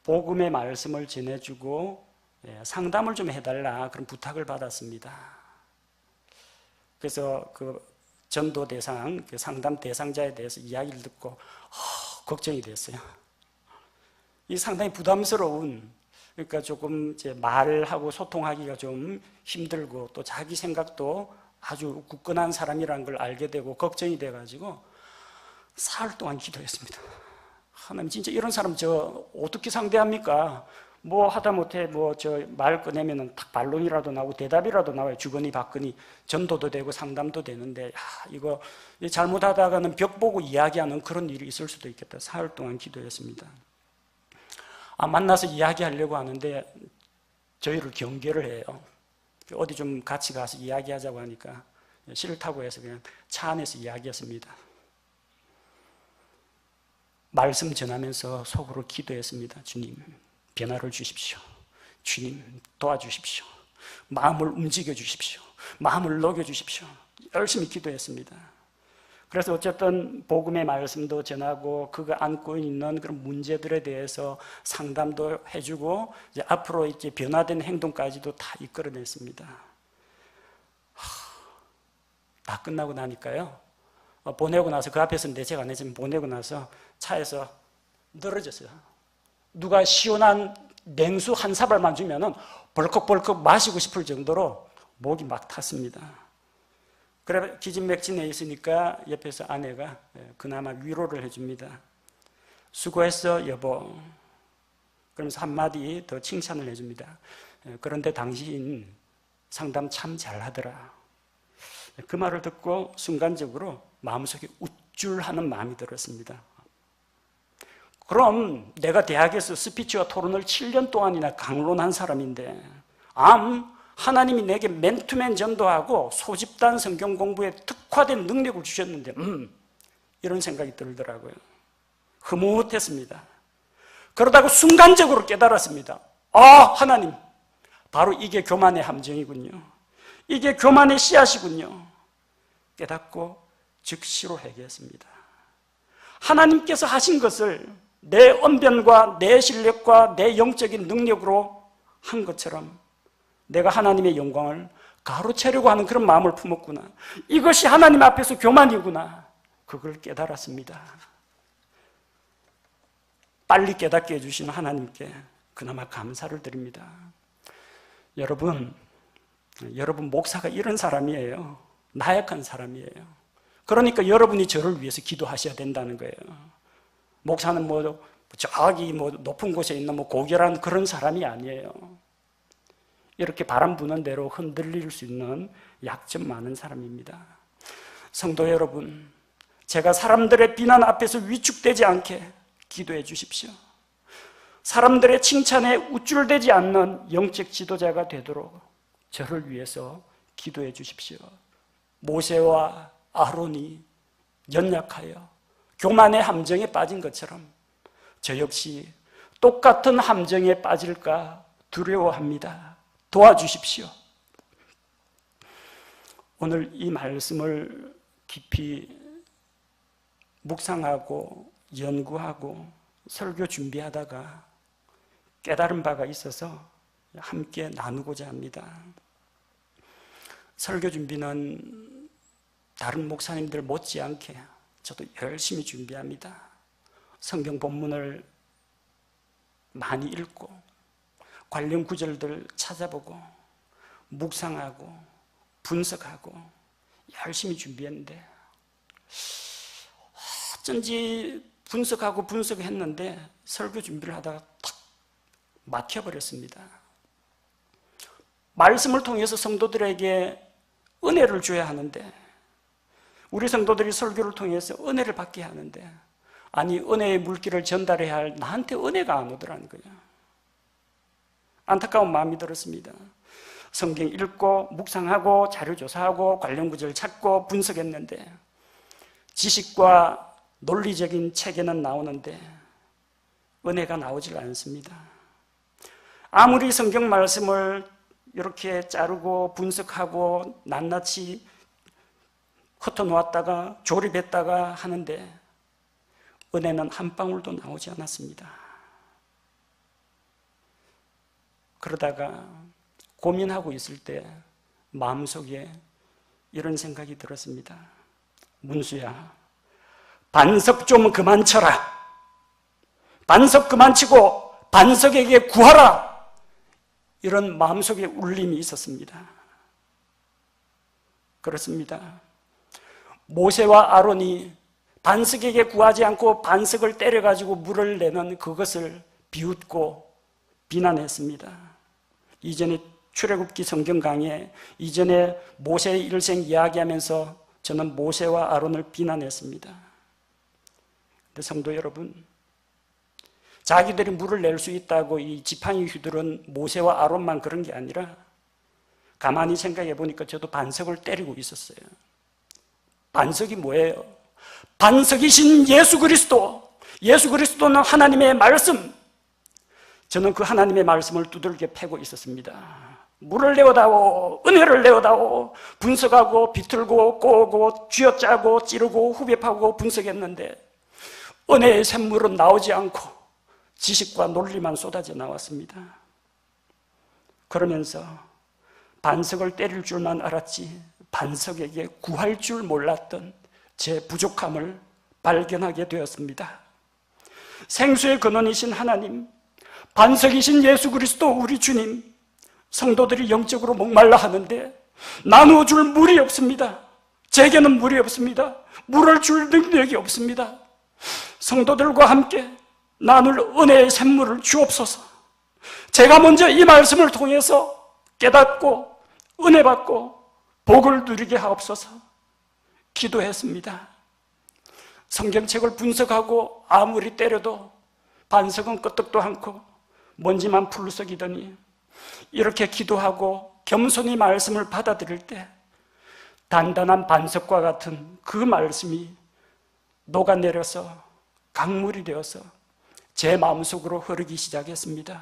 복음의 말씀을 전해주고 상담을 좀 해달라 그런 부탁을 받았습니다. 그래서 그 전도 대상, 그 상담 대상자에 대해서 이야기를 듣고 걱정이 됐어요. 이 상당히 부담스러운, 그러니까 조금 이제 말하고 소통하기가 좀 힘들고 또 자기 생각도 아주 굳건한 사람이라는 걸 알게 되고 걱정이 돼가지고 사흘 동안 기도했습니다. 하나님 진짜 이런 사람 저 어떻게 상대합니까? 뭐 하다못해 뭐 저 말 꺼내면은 딱 반론이라도 나오고 대답이라도 나와요. 주거니 받거니 전도도 되고 상담도 되는데 이거 잘못하다가는 벽 보고 이야기하는 그런 일이 있을 수도 있겠다. 사흘 동안 기도했습니다. 만나서 이야기하려고 하는데 저희를 경계를 해요. 어디 좀 같이 가서 이야기하자고 하니까 싫다고 해서 그냥 차 안에서 이야기했습니다. 말씀 전하면서 속으로 기도했습니다. 주님, 변화를 주십시오. 주님, 도와주십시오. 마음을 움직여 주십시오. 마음을 녹여 주십시오. 열심히 기도했습니다. 그래서 어쨌든 복음의 말씀도 전하고 그가 안고 있는 그런 문제들에 대해서 상담도 해주고 이제 앞으로 이제 변화된 행동까지도 다 이끌어냈습니다. 다 끝나고 나니까요, 보내고 나서 그 앞에서 제가 안 했지만 보내고 나서 차에서 늘어졌어요. 누가 시원한 냉수 한 사발만 주면은 벌컥벌컥 마시고 싶을 정도로 목이 막 탔습니다. 그래 기진맥진에 있으니까 옆에서 아내가 그나마 위로를 해줍니다. 수고했어 여보. 그러면서 한마디 더 칭찬을 해줍니다. 그런데 당신 상담 참 잘하더라. 그 말을 듣고 순간적으로 마음속에 우쭐하는 마음이 들었습니다. 그럼 내가 대학에서 스피치와 토론을 7년 동안이나 강론한 사람인데 하나님이 내게 맨투맨 전도하고 소집단 성경 공부에 특화된 능력을 주셨는데 이런 생각이 들더라고요. 흐뭇했습니다. 그러다가 순간적으로 깨달았습니다. 하나님, 바로 이게 교만의 함정이군요. 이게 교만의 씨앗이군요. 깨닫고 즉시로 회개했습니다. 하나님께서 하신 것을 내 언변과 내 실력과 내 영적인 능력으로 한 것처럼 내가 하나님의 영광을 가로채려고 하는 그런 마음을 품었구나. 이것이 하나님 앞에서 교만이구나. 그걸 깨달았습니다. 빨리 깨닫게 해주신 하나님께 그나마 감사를 드립니다. 여러분 목사가 이런 사람이에요. 나약한 사람이에요. 그러니까 여러분이 저를 위해서 기도하셔야 된다는 거예요. 목사는 저기 높은 곳에 있는 고결한 그런 사람이 아니에요. 이렇게 바람 부는 대로 흔들릴 수 있는 약점 많은 사람입니다. 성도 여러분, 제가 사람들의 비난 앞에서 위축되지 않게 기도해 주십시오. 사람들의 칭찬에 우쭐대지 않는 영적 지도자가 되도록 저를 위해서 기도해 주십시오. 모세와 아론이 연약하여 교만의 함정에 빠진 것처럼 저 역시 똑같은 함정에 빠질까 두려워합니다. 도와주십시오. 오늘 이 말씀을 깊이 묵상하고 연구하고 설교 준비하다가 깨달은 바가 있어서 함께 나누고자 합니다. 설교 준비는 다른 목사님들 못지않게 저도 열심히 준비합니다. 성경 본문을 많이 읽고 관련 구절들 찾아보고 묵상하고 분석하고 열심히 준비했는데 어쩐지 분석했는데 설교 준비를 하다가 탁 막혀버렸습니다. 말씀을 통해서 성도들에게 은혜를 줘야 하는데 우리 성도들이 설교를 통해서 은혜를 받게 하는데 은혜의 물기를 전달해야 할 나한테 은혜가 안 오더라는 거예요. 안타까운 마음이 들었습니다. 성경 읽고 묵상하고 자료 조사하고 관련 구절 찾고 분석했는데 지식과 논리적인 체계는 나오는데 은혜가 나오질 않습니다. 아무리 성경 말씀을 이렇게 자르고 분석하고 낱낱이 흩어놓았다가 조립했다가 하는데 은혜는 한 방울도 나오지 않았습니다. 그러다가 고민하고 있을 때 마음속에 이런 생각이 들었습니다. 문수야, 반석 좀 그만 쳐라. 반석 그만 치고 반석에게 구하라. 이런 마음속에 울림이 있었습니다. 그렇습니다. 모세와 아론이 반석에게 구하지 않고 반석을 때려가지고 물을 내는 그것을 비웃고 비난했습니다. 이전에 출애굽기 성경 강의에 이전에 모세의 일생 이야기하면서 저는 모세와 아론을 비난했습니다. 근데 성도 여러분, 자기들이 물을 낼 수 있다고 이 지팡이 휘두른 모세와 아론만 그런 게 아니라 가만히 생각해 보니까 저도 반석을 때리고 있었어요. 반석이 뭐예요? 반석이신 예수 그리스도. 예수 그리스도는 하나님의 말씀. 저는 그 하나님의 말씀을 두들겨 패고 있었습니다. 물을 내어다오, 은혜를 내어다오. 분석하고 비틀고 꼬고 쥐어짜고 찌르고 후벼파고 분석했는데 은혜의 샘물은 나오지 않고 지식과 논리만 쏟아져 나왔습니다. 그러면서 반석을 때릴 줄만 알았지 반석에게 구할 줄 몰랐던 제 부족함을 발견하게 되었습니다. 생수의 근원이신 하나님, 반석이신 예수 그리스도 우리 주님, 성도들이 영적으로 목말라 하는데 나누어 줄 물이 없습니다. 제게는 물이 없습니다. 물을 줄 능력이 없습니다. 성도들과 함께 나눌 은혜의 샘물을 주옵소서. 제가 먼저 이 말씀을 통해서 깨닫고 은혜 받고 복을 누리게 하옵소서. 기도했습니다. 성경책을 분석하고 아무리 때려도 반석은 끄떡도 않고 먼지만 풀썩이더니 이렇게 기도하고 겸손히 말씀을 받아들일 때 단단한 반석과 같은 그 말씀이 녹아내려서 강물이 되어서 제 마음속으로 흐르기 시작했습니다.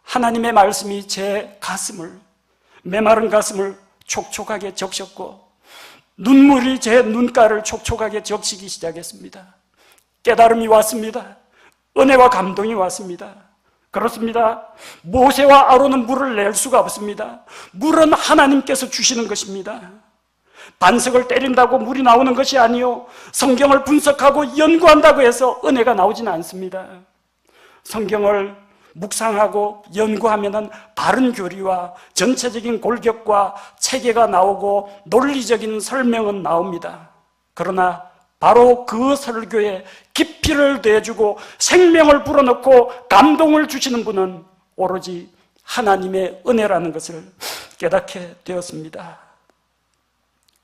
하나님의 말씀이 제 가슴을, 메마른 가슴을 촉촉하게 적셨고 눈물이 제 눈가를 촉촉하게 적시기 시작했습니다. 깨달음이 왔습니다. 은혜와 감동이 왔습니다. 그렇습니다. 모세와 아론은 물을 낼 수가 없습니다. 물은 하나님께서 주시는 것입니다. 반석을 때린다고 물이 나오는 것이 아니요, 성경을 분석하고 연구한다고 해서 은혜가 나오지는 않습니다. 성경을 묵상하고 연구하면 바른 교리와 전체적인 골격과 체계가 나오고 논리적인 설명은 나옵니다. 그러나 바로 그 설교에 깊이를 더해주고 생명을 불어넣고 감동을 주시는 분은 오로지 하나님의 은혜라는 것을 깨닫게 되었습니다.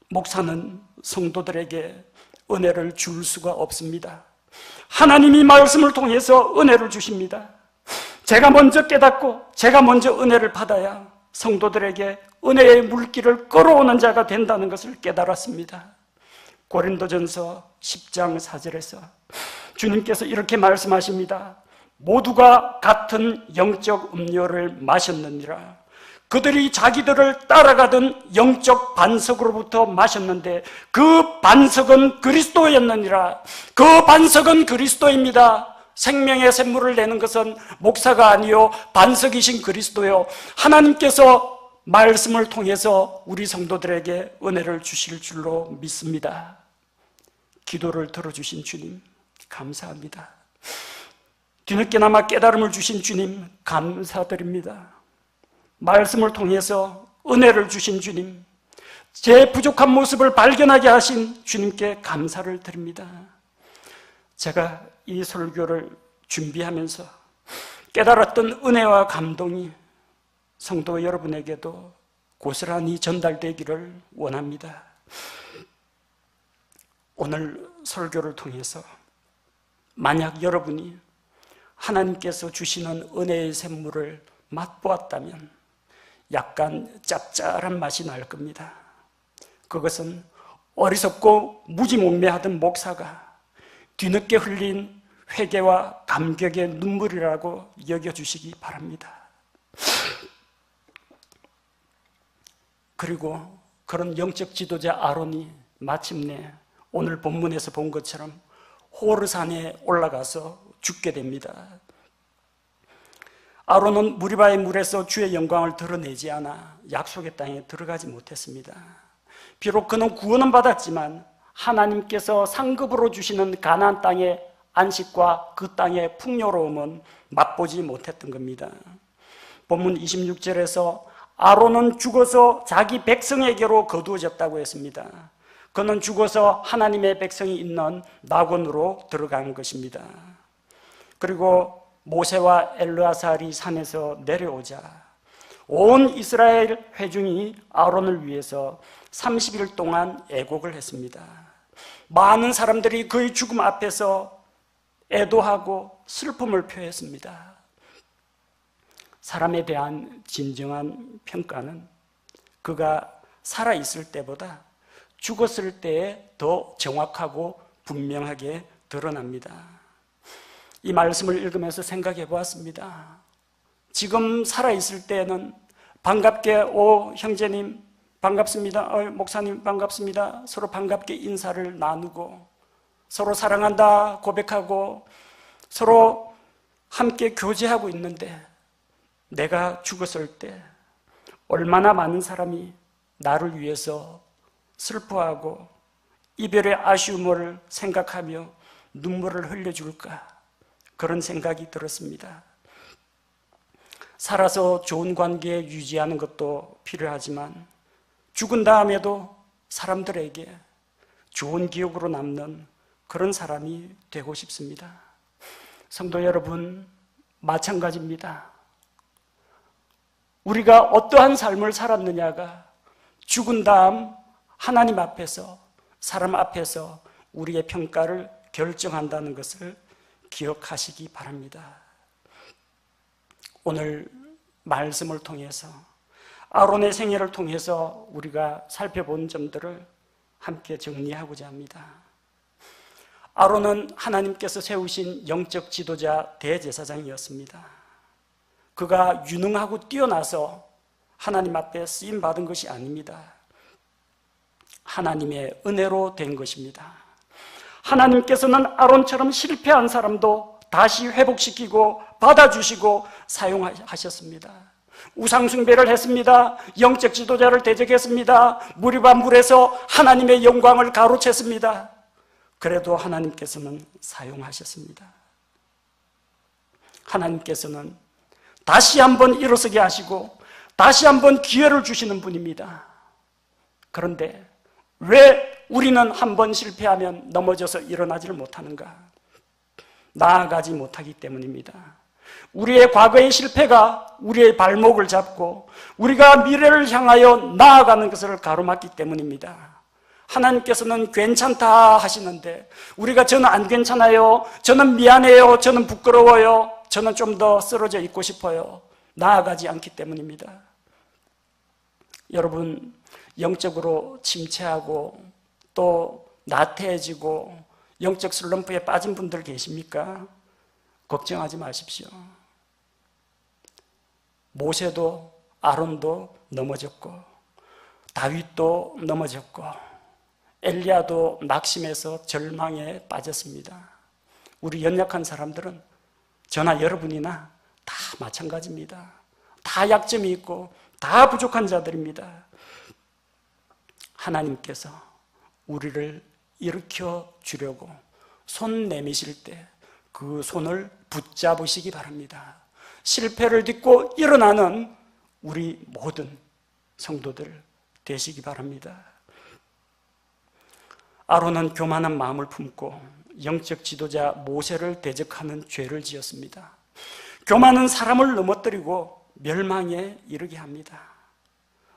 목사는 성도들에게 은혜를 줄 수가 없습니다. 하나님이 말씀을 통해서 은혜를 주십니다. 제가 먼저 깨닫고 제가 먼저 은혜를 받아야 성도들에게 은혜의 물길을 끌어오는 자가 된다는 것을 깨달았습니다. 고린도전서 10장 4절에서 주님께서 이렇게 말씀하십니다. 모두가 같은 영적 음료를 마셨느니라. 그들이 자기들을 따라가던 영적 반석으로부터 마셨는데 그 반석은 그리스도였느니라. 그 반석은 그리스도입니다. 생명의 샘물을 내는 것은 목사가 아니요 반석이신 그리스도요, 하나님께서 말씀을 통해서 우리 성도들에게 은혜를 주실 줄로 믿습니다. 기도를 들어주신 주님 감사합니다. 뒤늦게나마 깨달음을 주신 주님 감사드립니다. 말씀을 통해서 은혜를 주신 주님, 제 부족한 모습을 발견하게 하신 주님께 감사를 드립니다. 제가 이 설교를 준비하면서 깨달았던 은혜와 감동이 성도 여러분에게도 고스란히 전달되기를 원합니다. 오늘 설교를 통해서 만약 여러분이 하나님께서 주시는 은혜의 샘물을 맛보았다면 약간 짭짤한 맛이 날 겁니다. 그것은 어리석고 무지몽매하던 목사가 뒤늦게 흘린 회개와 감격의 눈물이라고 여겨주시기 바랍니다. 그리고 그런 영적 지도자 아론이 마침내 오늘 본문에서 본 것처럼 호르산에 올라가서 죽게 됩니다. 아론은 무리바의 물에서 주의 영광을 드러내지 않아 약속의 땅에 들어가지 못했습니다. 비록 그는 구원은 받았지만 하나님께서 상급으로 주시는 가나안 땅의 안식과 그 땅의 풍요로움은 맛보지 못했던 겁니다. 본문 26절에서 아론은 죽어서 자기 백성에게로 거두어졌다고 했습니다. 그는 죽어서 하나님의 백성이 있는 낙원으로 들어간 것입니다. 그리고 모세와 엘르아살이 산에서 내려오자 온 이스라엘 회중이 아론을 위해서 30일 동안 애곡을 했습니다. 많은 사람들이 그의 죽음 앞에서 애도하고 슬픔을 표했습니다. 사람에 대한 진정한 평가는 그가 살아있을 때보다 죽었을 때에 더 정확하고 분명하게 드러납니다. 이 말씀을 읽으면서 생각해 보았습니다. 지금 살아있을 때는 반갑게 오 형제님 반갑습니다, 목사님 반갑습니다, 서로 반갑게 인사를 나누고 서로 사랑한다 고백하고 서로 함께 교제하고 있는데 내가 죽었을 때 얼마나 많은 사람이 나를 위해서 슬퍼하고 이별의 아쉬움을 생각하며 눈물을 흘려줄까? 그런 생각이 들었습니다. 살아서 좋은 관계 유지하는 것도 필요하지만 죽은 다음에도 사람들에게 좋은 기억으로 남는 그런 사람이 되고 싶습니다. 성도 여러분, 마찬가지입니다. 우리가 어떠한 삶을 살았느냐가 죽은 다음 하나님 앞에서, 사람 앞에서 우리의 평가를 결정한다는 것을 기억하시기 바랍니다. 오늘 말씀을 통해서, 아론의 생애를 통해서 우리가 살펴본 점들을 함께 정리하고자 합니다. 아론은 하나님께서 세우신 영적 지도자 대제사장이었습니다. 그가 유능하고 뛰어나서 하나님 앞에 쓰임받은 것이 아닙니다. 하나님의 은혜로 된 것입니다. 하나님께서는 아론처럼 실패한 사람도 다시 회복시키고 받아주시고 사용하셨습니다. 우상숭배를 했습니다. 영적 지도자를 대적했습니다. 무리와 물에서 하나님의 영광을 가로챘습니다. 그래도 하나님께서는 사용하셨습니다. 하나님께서는 다시 한번 일어서게 하시고 다시 한번 기회를 주시는 분입니다. 그런데 왜 우리는 한번 실패하면 넘어져서 일어나지를 못하는가? 나아가지 못하기 때문입니다. 우리의 과거의 실패가 우리의 발목을 잡고 우리가 미래를 향하여 나아가는 것을 가로막기 때문입니다. 하나님께서는 괜찮다 하시는데 우리가 저는 안 괜찮아요, 저는 미안해요, 저는 부끄러워요, 저는 좀 더 쓰러져 있고 싶어요, 나아가지 않기 때문입니다. 여러분, 영적으로 침체하고 또 나태해지고 영적 슬럼프에 빠진 분들 계십니까? 걱정하지 마십시오. 모세도 아론도 넘어졌고 다윗도 넘어졌고 엘리야도 낙심해서 절망에 빠졌습니다. 우리 연약한 사람들은 저나 여러분이나 다 마찬가지입니다. 다 약점이 있고 다 부족한 자들입니다. 하나님께서 우리를 일으켜 주려고 손 내미실 때 그 손을 붙잡으시기 바랍니다. 실패를 딛고 일어나는 우리 모든 성도들 되시기 바랍니다. 아론은 교만한 마음을 품고 영적 지도자 모세를 대적하는 죄를 지었습니다. 교만은 사람을 넘어뜨리고 멸망에 이르게 합니다.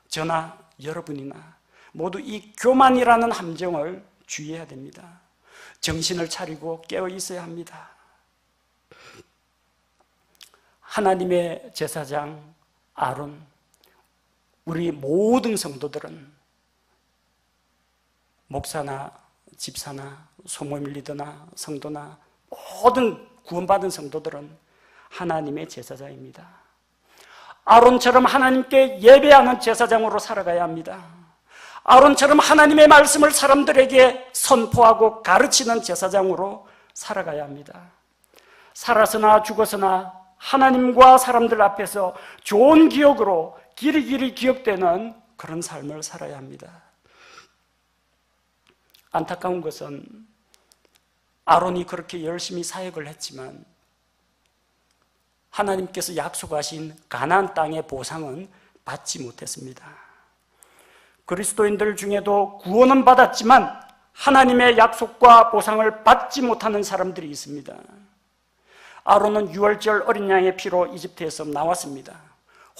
저나 여러분이나 모두 이 교만이라는 함정을 주의해야 됩니다. 정신을 차리고 깨어 있어야 합니다. 하나님의 제사장 아론, 우리 모든 성도들은 목사나 집사나 소모임 리더나 성도나 모든 구원받은 성도들은 하나님의 제사장입니다. 아론처럼 하나님께 예배하는 제사장으로 살아가야 합니다. 아론처럼 하나님의 말씀을 사람들에게 선포하고 가르치는 제사장으로 살아가야 합니다. 살아서나 죽어서나 하나님과 사람들 앞에서 좋은 기억으로 길이길이 기억되는 그런 삶을 살아야 합니다. 안타까운 것은 아론이 그렇게 열심히 사역을 했지만 하나님께서 약속하신 가나안 땅의 보상은 받지 못했습니다. 그리스도인들 중에도 구원은 받았지만 하나님의 약속과 보상을 받지 못하는 사람들이 있습니다. 아론은 유월절 어린 양의 피로 이집트에서 나왔습니다.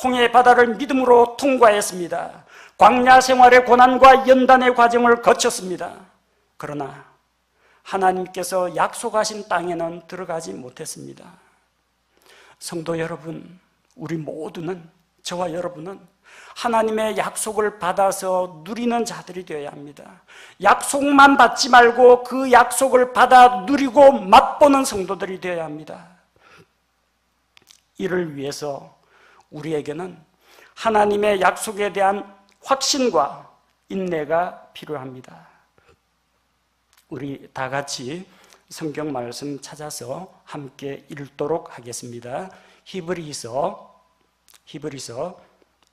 홍해 바다를 믿음으로 통과했습니다. 광야 생활의 고난과 연단의 과정을 거쳤습니다. 그러나 하나님께서 약속하신 땅에는 들어가지 못했습니다. 성도 여러분, 우리 모두는, 저와 여러분은 하나님의 약속을 받아서 누리는 자들이 되어야 합니다. 약속만 받지 말고 그 약속을 받아 누리고 맛보는 성도들이 되어야 합니다. 이를 위해서 우리에게는 하나님의 약속에 대한 확신과 인내가 필요합니다. 우리 다 같이 성경 말씀 찾아서 함께 읽도록 하겠습니다. 히브리서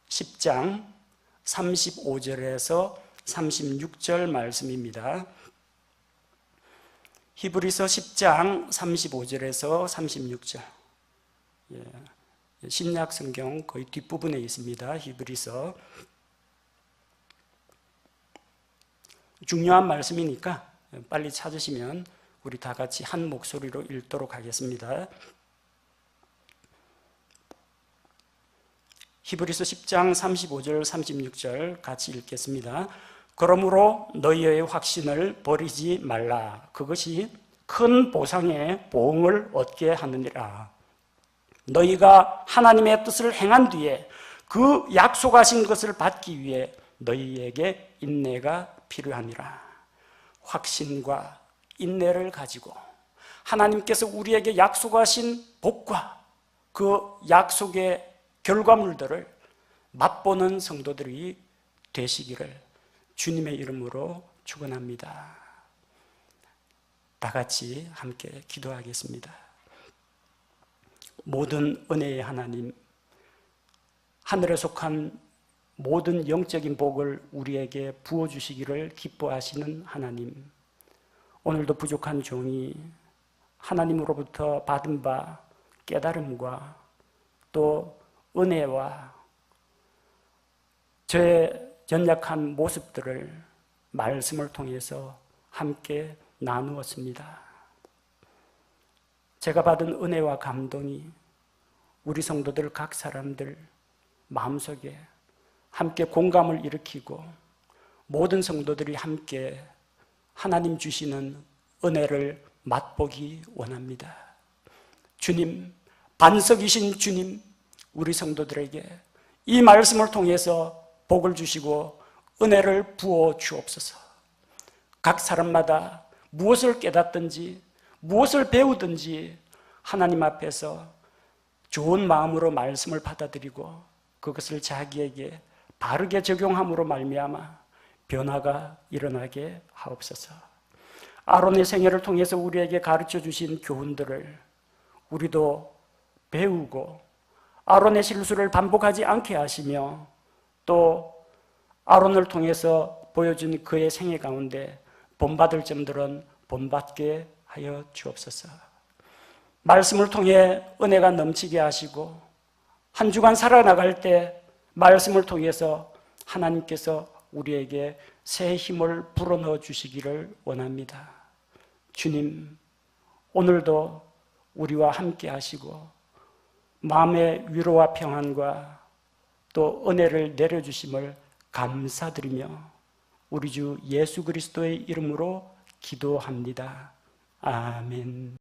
10장 35절에서 36절 말씀입니다. 히브리서 10장 35절에서 36절. 신약 성경 거의 뒷부분에 있습니다. 히브리서. 중요한 말씀이니까 빨리 찾으시면 우리 다 같이 한 목소리로 읽도록 하겠습니다. 히브리서 10장 35절 36절 같이 읽겠습니다. 그러므로 너희의 확신을 버리지 말라. 그것이 큰 보상의 보응을 얻게 하느니라. 너희가 하나님의 뜻을 행한 뒤에 그 약속하신 것을 받기 위해 너희에게 인내가 필요하니라. 확신과 인내를 가지고 하나님께서 우리에게 약속하신 복과 그 약속의 결과물들을 맛보는 성도들이 되시기를 주님의 이름으로 축원합니다. 다 같이 함께 기도하겠습니다. 모든 은혜의 하나님, 하늘에 속한 모든 영적인 복을 우리에게 부어주시기를 기뻐하시는 하나님, 오늘도 부족한 종이 하나님으로부터 받은 바 깨달음과 또 은혜와 저의 연약한 모습들을 말씀을 통해서 함께 나누었습니다. 제가 받은 은혜와 감동이 우리 성도들 각 사람들 마음속에 함께 공감을 일으키고 모든 성도들이 함께 하나님 주시는 은혜를 맛보기 원합니다. 주님, 반석이신 주님, 우리 성도들에게 이 말씀을 통해서 복을 주시고 은혜를 부어 주옵소서. 각 사람마다 무엇을 깨닫든지 무엇을 배우든지 하나님 앞에서 좋은 마음으로 말씀을 받아들이고 그것을 자기에게 바르게 적용함으로 말미암아 변화가 일어나게 하옵소서. 아론의 생애를 통해서 우리에게 가르쳐 주신 교훈들을 우리도 배우고 아론의 실수를 반복하지 않게 하시며 또 아론을 통해서 보여준 그의 생애 가운데 본받을 점들은 본받게 하여 주옵소서. 말씀을 통해 은혜가 넘치게 하시고 한 주간 살아나갈 때 말씀을 통해서 하나님께서 우리에게 새 힘을 불어넣어 주시기를 원합니다. 주님, 오늘도 우리와 함께 하시고 마음의 위로와 평안과 또 은혜를 내려주심을 감사드리며 우리 주 예수 그리스도의 이름으로 기도합니다. 아멘.